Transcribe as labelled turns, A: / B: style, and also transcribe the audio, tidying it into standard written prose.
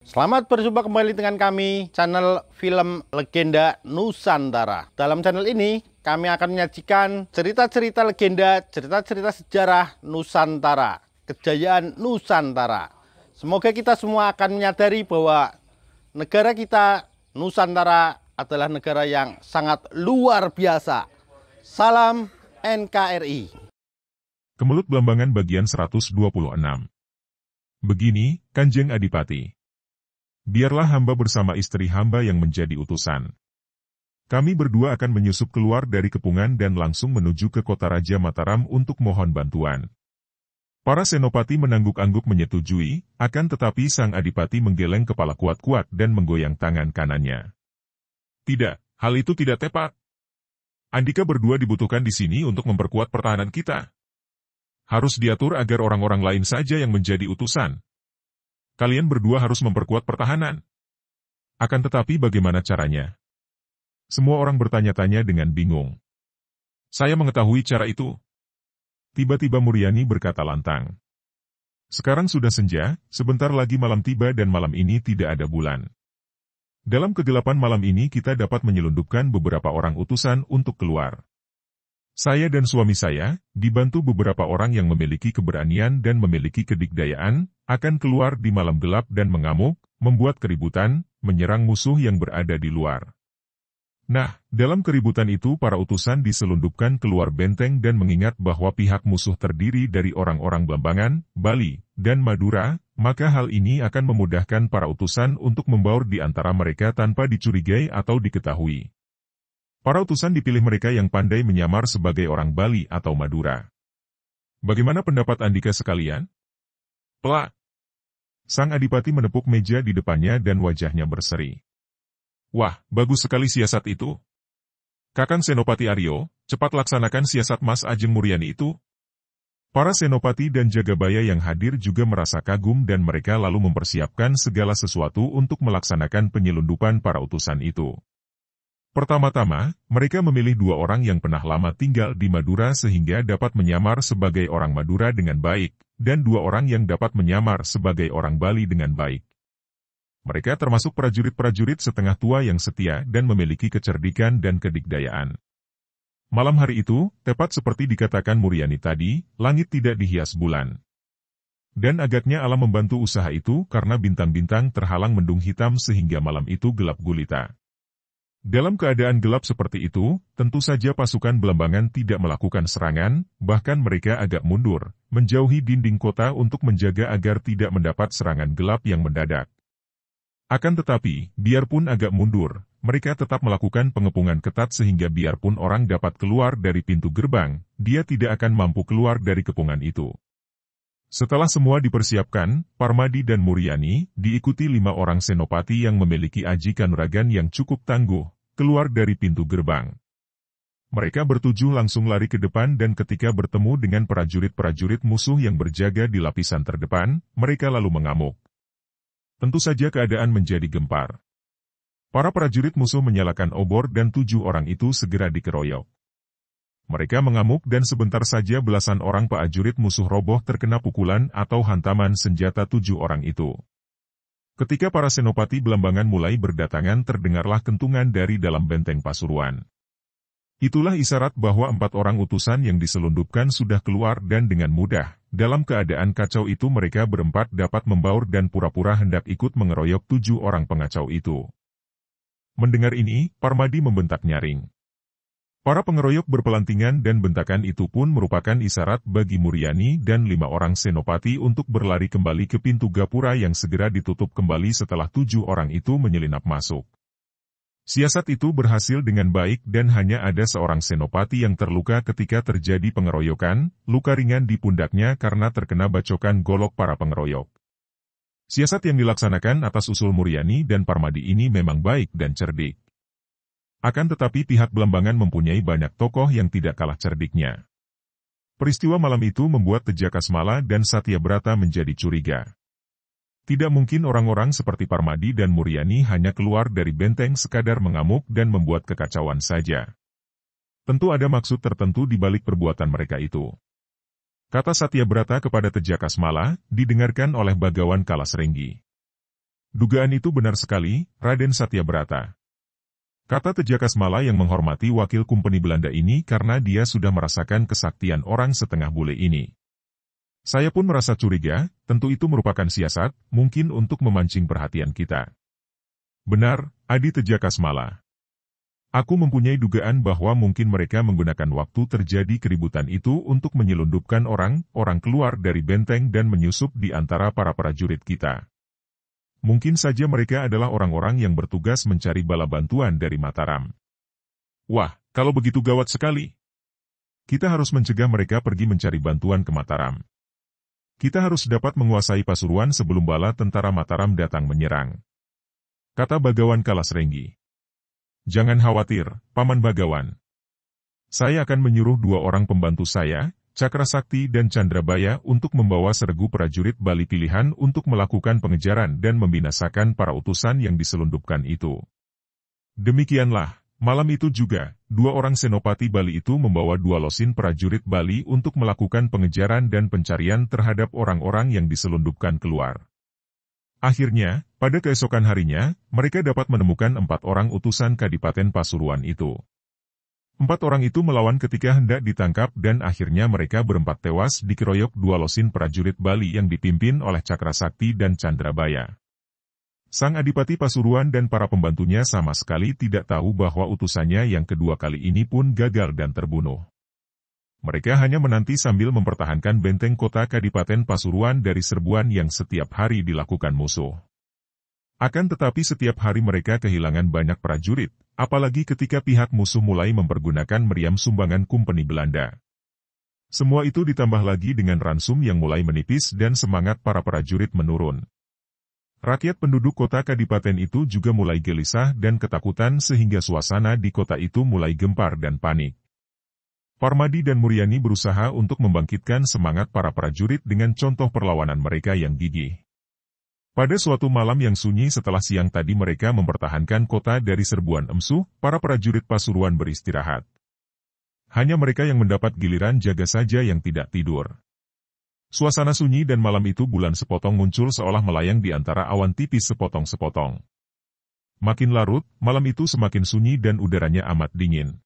A: Selamat berjumpa kembali dengan kami, channel Film Legenda Nusantara. Dalam channel ini, kami akan menyajikan cerita-cerita legenda, cerita-cerita sejarah Nusantara, kejayaan Nusantara. Semoga kita semua akan menyadari bahwa negara kita, Nusantara, adalah negara yang sangat luar biasa. Salam NKRI.
B: Kemelut Blambangan bagian 126. Begini, Kanjeng Adipati. Biarlah hamba bersama istri hamba yang menjadi utusan. Kami berdua akan menyusup keluar dari kepungan dan langsung menuju ke kota Raja Mataram untuk mohon bantuan. Para senopati menangguk-angguk menyetujui, akan tetapi sang adipati menggeleng kepala kuat-kuat dan menggoyang tangan kanannya. Tidak, hal itu tidak tepat. Andika berdua dibutuhkan di sini untuk memperkuat pertahanan kita. Harus diatur agar orang-orang lain saja yang menjadi utusan. Kalian berdua harus memperkuat pertahanan. Akan tetapi bagaimana caranya? Semua orang bertanya-tanya dengan bingung. Saya mengetahui cara itu. Tiba-tiba Muryani berkata lantang. Sekarang sudah senja, sebentar lagi malam tiba dan malam ini tidak ada bulan. Dalam kegelapan malam ini kita dapat menyelundupkan beberapa orang utusan untuk keluar. Saya dan suami saya, dibantu beberapa orang yang memiliki keberanian dan memiliki kedikdayaan, akan keluar di malam gelap dan mengamuk, membuat keributan, menyerang musuh yang berada di luar. Nah, dalam keributan itu para utusan diselundupkan keluar benteng dan mengingat bahwa pihak musuh terdiri dari orang-orang Blambangan, Bali, dan Madura, maka hal ini akan memudahkan para utusan untuk membaur di antara mereka tanpa dicurigai atau diketahui. Para utusan dipilih mereka yang pandai menyamar sebagai orang Bali atau Madura. Bagaimana pendapat Andika sekalian? Plak. Sang adipati menepuk meja di depannya dan wajahnya berseri. Wah, bagus sekali siasat itu. Kakang Senopati Aryo, cepat laksanakan siasat Mas Ajeng Muryani itu. Para senopati dan jagabaya yang hadir juga merasa kagum dan mereka lalu mempersiapkan segala sesuatu untuk melaksanakan penyelundupan para utusan itu. Pertama-tama, mereka memilih dua orang yang pernah lama tinggal di Madura sehingga dapat menyamar sebagai orang Madura dengan baik, dan dua orang yang dapat menyamar sebagai orang Bali dengan baik. Mereka termasuk prajurit-prajurit setengah tua yang setia dan memiliki kecerdikan dan kedikdayaan. Malam hari itu, tepat seperti dikatakan Muryani tadi, langit tidak dihias bulan. Dan agaknya alam membantu usaha itu karena bintang-bintang terhalang mendung hitam sehingga malam itu gelap gulita. Dalam keadaan gelap seperti itu, tentu saja pasukan Blambangan tidak melakukan serangan, bahkan mereka agak mundur, menjauhi dinding kota untuk menjaga agar tidak mendapat serangan gelap yang mendadak. Akan tetapi, biarpun agak mundur, mereka tetap melakukan pengepungan ketat sehingga biarpun orang dapat keluar dari pintu gerbang, dia tidak akan mampu keluar dari kepungan itu. Setelah semua dipersiapkan, Parmadi dan Muryani, diikuti 5 orang senopati yang memiliki aji kanuragan yang cukup tangguh, keluar dari pintu gerbang. Mereka bertujuh langsung lari ke depan dan ketika bertemu dengan prajurit-prajurit musuh yang berjaga di lapisan terdepan, mereka lalu mengamuk. Tentu saja keadaan menjadi gempar. Para prajurit musuh menyalakan obor dan 7 orang itu segera dikeroyok. Mereka mengamuk dan sebentar saja belasan orang prajurit musuh roboh terkena pukulan atau hantaman senjata 7 orang itu. Ketika para senopati Blambangan mulai berdatangan terdengarlah kentungan dari dalam benteng Pasuruan. Itulah isyarat bahwa 4 orang utusan yang diselundupkan sudah keluar dan dengan mudah, dalam keadaan kacau itu mereka berempat dapat membaur dan pura-pura hendak ikut mengeroyok 7 orang pengacau itu. Mendengar ini, Parmadi membentak nyaring. Para pengeroyok berpelantingan dan bentakan itu pun merupakan isyarat bagi Muryani dan 5 orang senopati untuk berlari kembali ke pintu gapura yang segera ditutup kembali setelah 7 orang itu menyelinap masuk. Siasat itu berhasil dengan baik dan hanya ada seorang senopati yang terluka ketika terjadi pengeroyokan, luka ringan di pundaknya karena terkena bacokan golok para pengeroyok. Siasat yang dilaksanakan atas usul Muryani dan Parmadi ini memang baik dan cerdik. Akan tetapi pihak Blambangan mempunyai banyak tokoh yang tidak kalah cerdiknya. Peristiwa malam itu membuat Tejakasmala dan Satyabrata menjadi curiga. Tidak mungkin orang-orang seperti Parmadi dan Muryani hanya keluar dari benteng sekadar mengamuk dan membuat kekacauan saja. Tentu ada maksud tertentu di balik perbuatan mereka itu. Kata Satyabrata kepada Tejakasmala, didengarkan oleh Bagawan Kalasrenggi. Dugaan itu benar sekali, Raden Satyabrata. Kata Tejakasmala yang menghormati wakil Kompeni Belanda ini karena dia sudah merasakan kesaktian orang setengah bule ini. Saya pun merasa curiga, tentu itu merupakan siasat, mungkin untuk memancing perhatian kita. Benar, Adi Tejakasmala. Aku mempunyai dugaan bahwa mungkin mereka menggunakan waktu terjadi keributan itu untuk menyelundupkan orang keluar dari benteng dan menyusup di antara para prajurit kita. Mungkin saja mereka adalah orang-orang yang bertugas mencari bala bantuan dari Mataram. Wah, kalau begitu gawat sekali. Kita harus mencegah mereka pergi mencari bantuan ke Mataram. Kita harus dapat menguasai Pasuruan sebelum bala tentara Mataram datang menyerang. Kata Bagawan Kalasrenggi. Jangan khawatir, Paman Bagawan. Saya akan menyuruh 2 orang pembantu saya, Cakrasakti dan Candrabaya untuk membawa seregu prajurit Bali pilihan untuk melakukan pengejaran dan membinasakan para utusan yang diselundupkan itu. Demikianlah, malam itu juga, 2 orang senopati Bali itu membawa 2 losin prajurit Bali untuk melakukan pengejaran dan pencarian terhadap orang-orang yang diselundupkan keluar. Akhirnya, pada keesokan harinya, mereka dapat menemukan 4 orang utusan Kadipaten Pasuruan itu. 4 orang itu melawan ketika hendak ditangkap dan akhirnya mereka berempat tewas dikeroyok 2 losin prajurit Bali yang dipimpin oleh Cakrasakti dan Candrabaya. Sang Adipati Pasuruan dan para pembantunya sama sekali tidak tahu bahwa utusannya yang kedua kali ini pun gagal dan terbunuh. Mereka hanya menanti sambil mempertahankan benteng kota Kadipaten Pasuruan dari serbuan yang setiap hari dilakukan musuh. Akan tetapi setiap hari mereka kehilangan banyak prajurit, apalagi ketika pihak musuh mulai mempergunakan meriam sumbangan Kompeni Belanda. Semua itu ditambah lagi dengan ransum yang mulai menipis dan semangat para prajurit menurun. Rakyat penduduk kota Kadipaten itu juga mulai gelisah dan ketakutan sehingga suasana di kota itu mulai gempar dan panik. Parmadi dan Muryani berusaha untuk membangkitkan semangat para prajurit dengan contoh perlawanan mereka yang gigih. Pada suatu malam yang sunyi setelah siang tadi mereka mempertahankan kota dari serbuan emsuh, para prajurit Pasuruan beristirahat. Hanya mereka yang mendapat giliran jaga saja yang tidak tidur. Suasana sunyi dan malam itu bulan sepotong muncul seolah melayang di antara awan tipis sepotong-sepotong. Makin larut, malam itu semakin sunyi dan udaranya amat dingin.